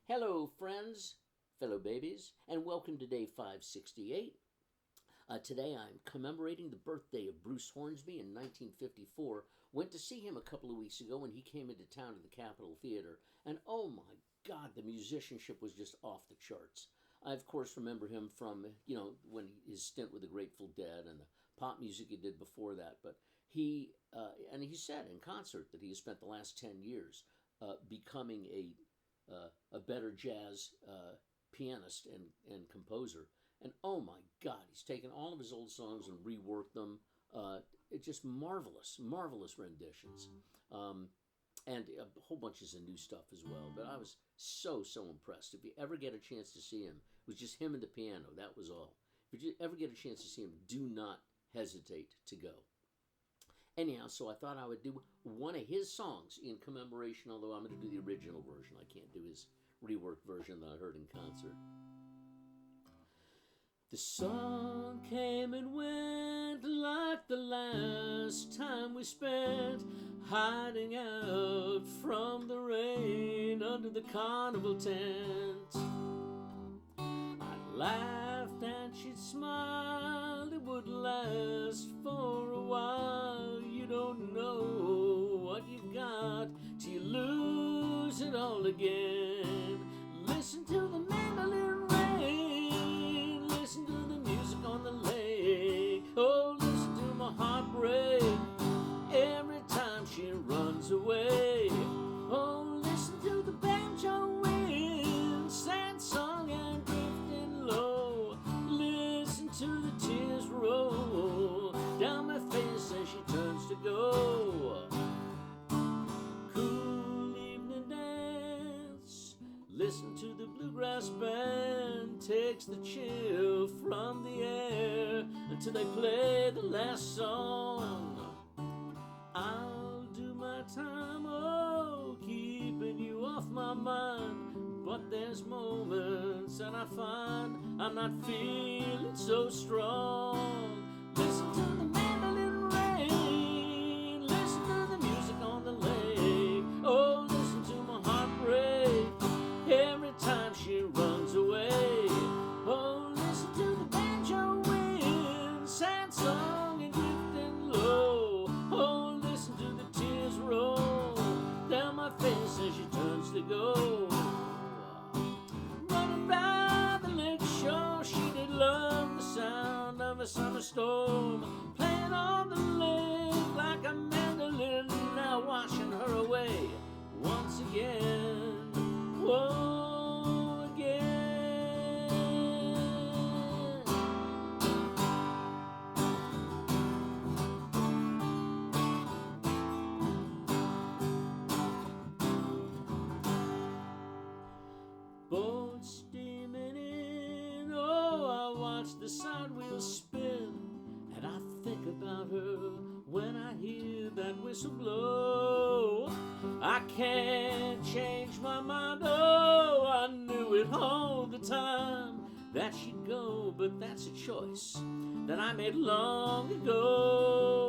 Hello, friends, fellow babies, and welcome to day 568. Today I'm commemorating the birthday of Bruce Hornsby in 1954. Went to see him a couple of weeks ago when he came into town to the Capitol Theater, and oh my God, the musicianship was just off the charts. I, of course, remember him from, when his stint with the Grateful Dead and the pop music he did before that. But he said in concert that he has spent the last 10 years becoming a better jazz pianist and composer. And oh my God, he's taken all of his old songs and reworked them. It's just marvelous, marvelous renditions. And a whole bunch of new stuff as well. But I was so impressed. If you ever get a chance to see him, it was just him and the piano. That was all. If you ever get a chance to see him, do not hesitate to go. Anyhow, so I thought I would do one of his songs in commemoration, although I'm going to do the original version. I can't do his reworked version that I heard in concert. The song came and went like the last time we spent hiding out from the rain under the carnival tent. I laughed and she'd smiled, it would last for a while. You don't know what you've got till you lose it all again. Listen to the Mandolin Rain, listen to the music on the lake. Oh, listen to my heart break every time she runs away. Oh, listen to the banjo wind, sad song and drifting low. Listen to the tears roll down my face as she turns to go. Cool evening dance, listen to the bluegrass band, takes the chill from the air until they play the last song. I'll do my time, oh, keeping you off my mind. But there's moments and I find I'm not feeling so strong. Listen to the mandolin rain, listen to the music on the lake. Oh, listen to my heart break every time she runs away. Oh, listen to the banjo wind, sad song and drifting low. Oh, listen to the tears roll down my face as she turns to go. Running by the lake shore, she did love the sound of a summer storm, playing on the lake like a mandolin, now washing her away once again. Whoa, again. Boat steaming in, oh, I watch the side wheels spin, and I think about her when I hear that whistle blow. I can't change my mind, oh, I knew it all the time that she'd go, but that's a choice that I made long ago.